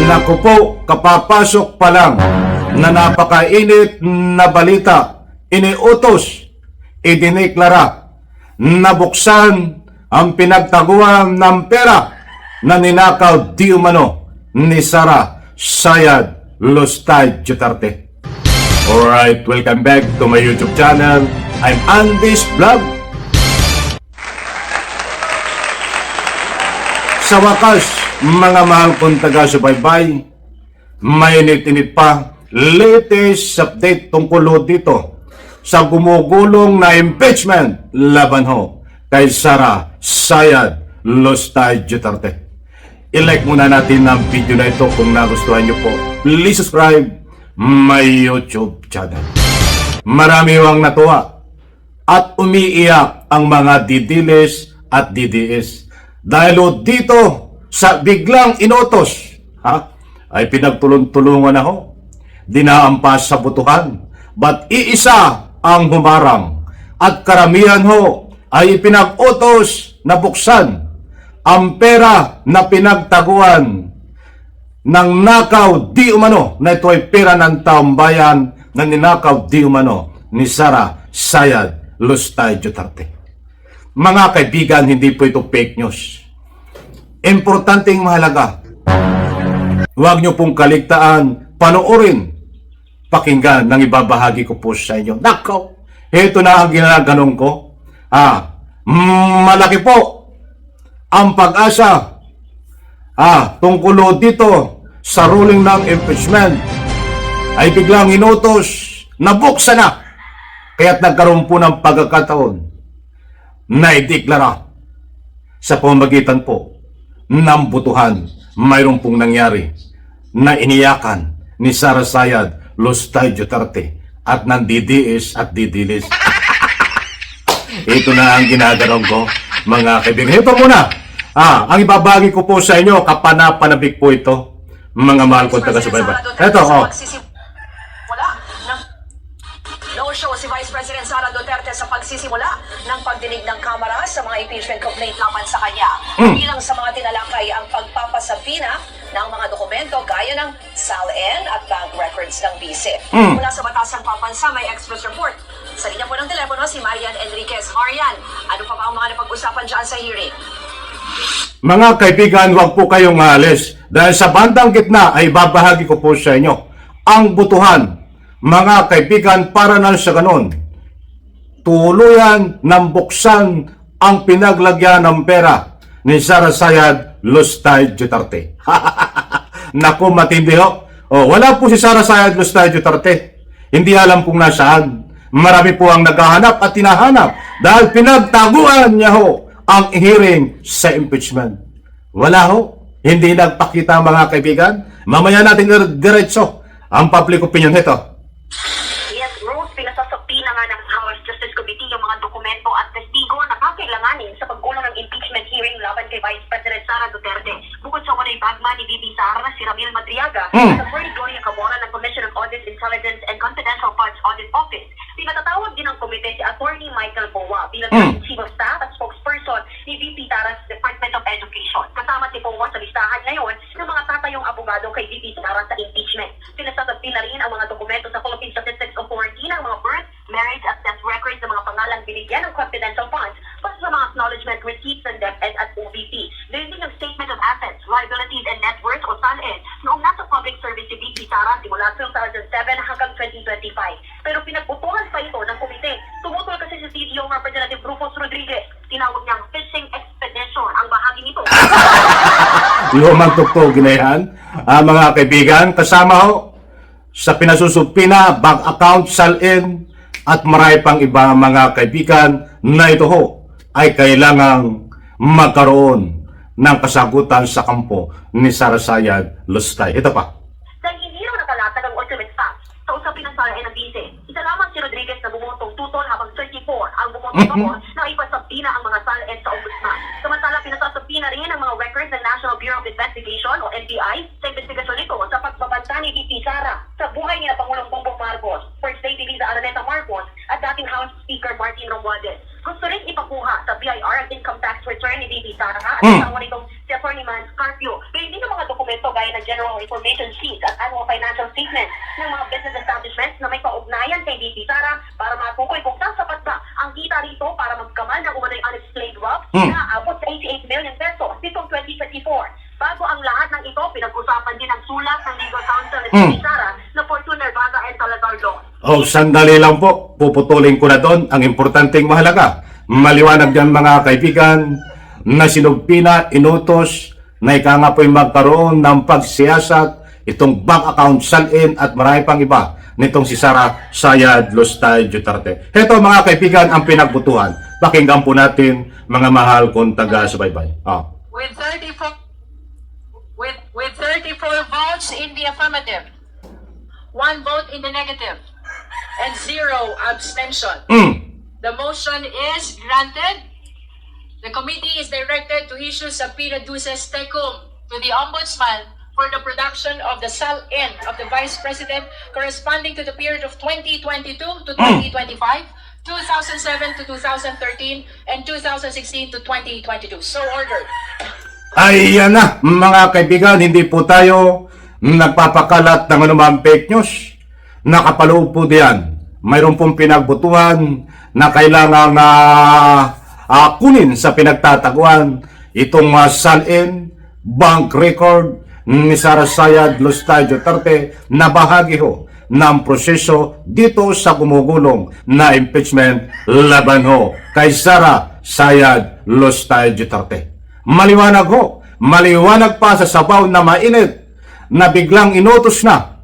Naku po, kapapasok pa lang na napakainit na balita, iniutos, idineklara, nabuksan ang pinagtaguan ng pera na ninakaw di umano ni Sara Sayad Lustay Duterte. Alright, welcome back to my YouTube channel. I'm Andy's Vlog. Sa wakas, mga mahal kong taga-subaybay, mainit-init pa, latest update tungkol dito sa gumugulong na impeachment laban ho kay Sara Sayad Lustay Duterte. I-like muna natin ang video na ito kung nagustuhan nyo po. Please subscribe my YouTube channel. Marami ang natuwa at umiiyak ang mga didiles at DDS dahil dito sa biglang inotos ay pinagtulong-tulungan na ho, dinaampas sa butuhan, ba't iisa ang humarang at karamihan ho ay pinag-utos na buksan ang pera na pinagtaguan ng nakaw di umano na ito ay pera ng taong bayan na ninakaw di umano ni Sara Sayad Lustay Duterte. Mga kaibigan, hindi po ito fake news. Importanteng mahalaga. Huwag nyo pong kaligtaan, panoorin, pakinggan ng ibabahagi ko po sa inyo. Nakaw, ito na ang ginaganong ko. Malaki po ang pag-asa tungkol dito sa ruling ng impeachment ay biglang inutos na buksan na. Kaya't nagkaroon po ng pagkakataon na ideklara sa pamamagitan po ng butuhan. Mayroon pong nangyari na iniyakan ni Sara Sayad Lustay Duterte at ng DDS at DDLs. Ito na ang ginagaraw ko, mga kaibigan. Ito muna, ang ibabagi ko po sa inyo, kapanapanabik po ito, mga mahal kong taga-subaybay. Ito, No-show si Vice President Sara Duterte sa pagsisimula ng pagdinig ng Kamara sa mga impeachment complaint laban sa kanya. Bilang sa mga tinalakay ang pagpapasabina ng mga dokumento gaya ng SALN at bank records ng BICE. Mula sa Batasang Pambansa, may express report. Sa linya po ng telepono si Marian Enriquez. Marian, ano pa ba ang mga napag-usapan dyan sa hearing? Mga kaibigan, huwag po kayong maalis dahil sa bandang gitna ay babahagi ko po sa inyo ang butuhan. Mga kaibigan, para na sa ganon, tuluyan ng buksan ang pinaglagyan ng pera ni Sara Sayad Lustay Duterte. Naku, matindi ho. Wala po si Sara Sayad Lustay Duterte. Hindi alam kung nasaan. Marami po ang naghahanap at tinahanap dahil pinagtaguan niya ho ang hearing sa impeachment. Wala ho. Hindi nagpakita, mga kaibigan. Mamaya natin diretso ang public opinion nito. Yes, Rose, pinasasapi na nga ng House Justice Committee yung mga dokumento at testigo na kakailanganin sa paggulang ng impeachment hearing laban kay Vice President Sara Duterte. Bukod sa walay bagman ni VP Sara na si Ramil Madriaga at Attorney Gloria Cabora ng Commission on Audit, Intelligence and Confidential Funds Audit Office. Pinatatawag din ng komite si Attorney Michael Boa bilang Chief of Staff at spokesperson ni VP Sara's Department of Education. Kasama si Boa sa listahan ngayon ng mga tatayong abogado kay VP Sara sa impeachment. Pinasasabi na rin ang mga dokumento sa Philippine Statistics Authority ng mga birth, marriage at death records ng mga pangalang binigyan ng confidential funds para sa mga acknowledgement receipts ng DepEd at OVP. Dahil din yung Statement of Assets, Liabilities and Net Worth o SALN noong nasa public service si VP Sara simula 2007 hanggang 2025. Pero pinagbutuhan pa ito ng komite. Tumutol kasi si CEO Representative Rufus Rodriguez. Tinawag niyang fishing expedition ang bahagi nito. Lumang tukto ginayan, mga kaibigan, kasama ho sa pinasusupina, bank account, SALN at marami pang iba, mga kaibigan, na ito ho ay kailangang magkaroon ng kasagutan sa kampo ni Sara Sayad Lustay. Ito pa. Dahil hindi raw nakalatag ang ultimate facts sa usapin ng SALN ng BICE, isa lamang si Rodriguez na bumotong tutol habang 34 ang bumotong na ipasabi na ang mga SALN sa ombudsman. Samantala, pinasasabi na rin ang mga records ng National Bureau of Investigation o NBI sa investigasyon nito sa pagbabanta ni VP Sara sa buhay ni Pangulong Bongbong Marcos, First Lady Liza Araneta Marcos at dating House Speaker Martin Romualdez. Gusto rin ipakuha sa BIR ang income tax return ni VP Sara at asawa nitong si Atty. Carpio. Kaya hindi ng mga dokumento gaya ng General Information Sheet at Annual Financial Statement ng mga business establishments na may kaugnayan kay VP Sara para matukoy kung sasapat ba ang kita rito para magkamal ng umano'y unexplained wealth na abot sa 88 million pesos nitong 2024. Bago ang lahat ng ito, pinag-usapan din ang sulat ng legal counsel ni VP Sara na Fortune Nervada and Salazar Law. Oh, sandali lang po. Puputulin ko na doon ang importanteng mahalaga. Maliwanag dyan mga kaibigan na sinugpina, inutos na ika nga po'y magkaroon ng pagsiyasat itong bank account, salin at marami pang iba nitong si Sara Sayad Lustay Duterte. Heto mga kaibigan ang pinagbutuhan. Pakinggan po natin mga mahal kong taga-subaybay. With 34 votes in the affirmative, 1 vote in the negative, and 0 abstention. The motion is granted. The committee is directed to issue subpoena duces tecum to the Ombudsman for the production of the SAL-in of the Vice President corresponding to the period of 2022 to 2025, 2007 to 2013, and 2016 to 2022. So ordered. Ayan na, mga kaibigan, hindi po tayo nagpapakalat ng anumang fake news. Nakapaloob po diyan. Mayroon pong pinagbutuhan na kailangan kunin sa pinagtataguan itong salin, bank record ni Sara Sayad Lustay Duterte na bahagi ho ng proseso dito sa gumugulong na impeachment laban ho kay Sara Sayad Lustay Duterte. Maliwanag ho, maliwanag pa sa sabaw na mainit na biglang inutos na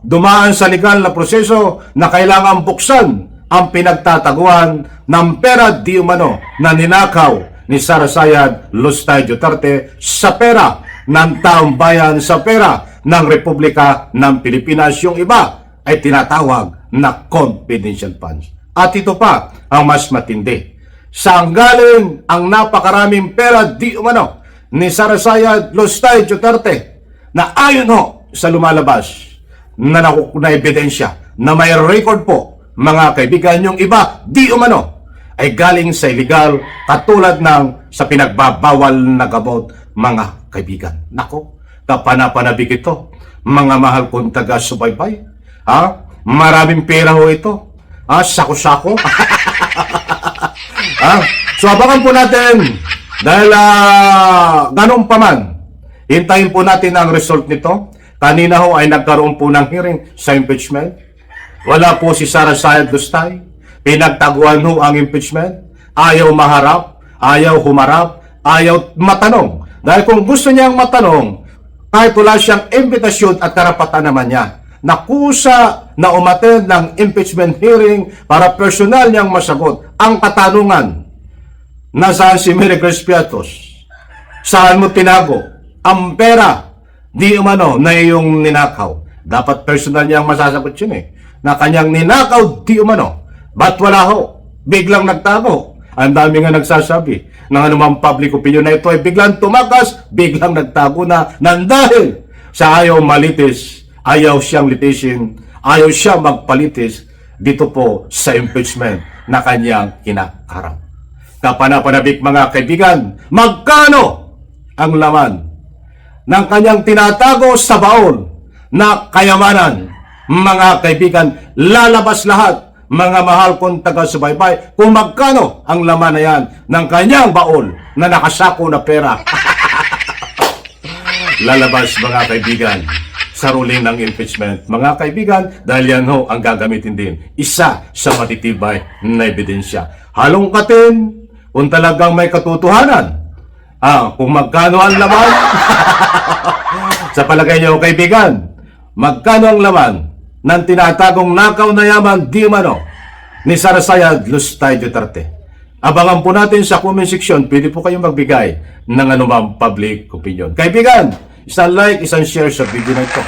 dumaan sa legal na proseso na kailangan buksan ang pinagtataguan ng pera di umano na ninakaw ni Sara Sayad Lustay Duterte sa pera ng taong bayan, sa pera ng Republika ng Pilipinas. Yung iba ay tinatawag na confidential funds. At ito pa ang mas matindi. Saan galing ang napakaraming pera di umano ni Sara Sayad Lustay Duterte na ayon ho sa lumalabas na ebidensya na may record po mga kaibigan, yung iba di umano ay galing sa illegal katulad ng sa pinagbabawal na gamot mga kaibigan. Nako, kapanapanabik ito mga mahal kong taga-subaybay. Maraming pera ho ito. Sako-sako. So abangan po natin dahil ganun pa man, hintayin po natin ang result nito. Kanina ho ay nagkaroon po ng hearing sa impeachment. Wala po si Sara Sayad Lustay. Pinagtaguan ho ang impeachment. Ayaw maharap, ayaw humarap, ayaw matanong. Dahil kung gusto niyang matanong, kahit wala siyang imbitasyon at karapatan naman niya, nakusa na umattend ng impeachment hearing para personal niyang masagot ang katanungan. Nasaan si Mary Grace Piatos? Saan mo tinago ang pera di umano na iyong ninakaw? Dapat personal niyang masasagot yun na kanyang ninakaw di umano. Ba't wala ho? Biglang nagtago. Ang dami nga nagsasabi ng anumang public opinion na ito ay biglang tumakas, biglang nagtago na dahil sa ayaw malitis, ayaw siyang litisin, ayaw siya magpalitis dito po sa impeachment na kanyang kinakarap. Kapanapanabik mga kaibigan, magkano ang laman ng kanyang tinatago sa baon na kayamanan? Mga kaibigan, lalabas lahat, mga mahal kong taga-subaybay, kung magkano ang laman na yan ng kanyang baon na nakasako na pera. Lalabas mga kaibigan sa ruling ng impeachment. Mga kaibigan, dahil yan ho ang gagamitin din. Isa sa matitibay na ebidensya. Halongkatin kung talagang may katotohanan. Kung magkano ang laman. Sa palagay niyo kaibigan, magkano ang laman ng tinatagong nakaw na yaman di umano ni Sara Sayad Lustay Duterte? Abangan po natin sa comment section. Pwede po kayong magbigay ng anumang public opinion. Kaibigan, isang like, isang share sa video na ito.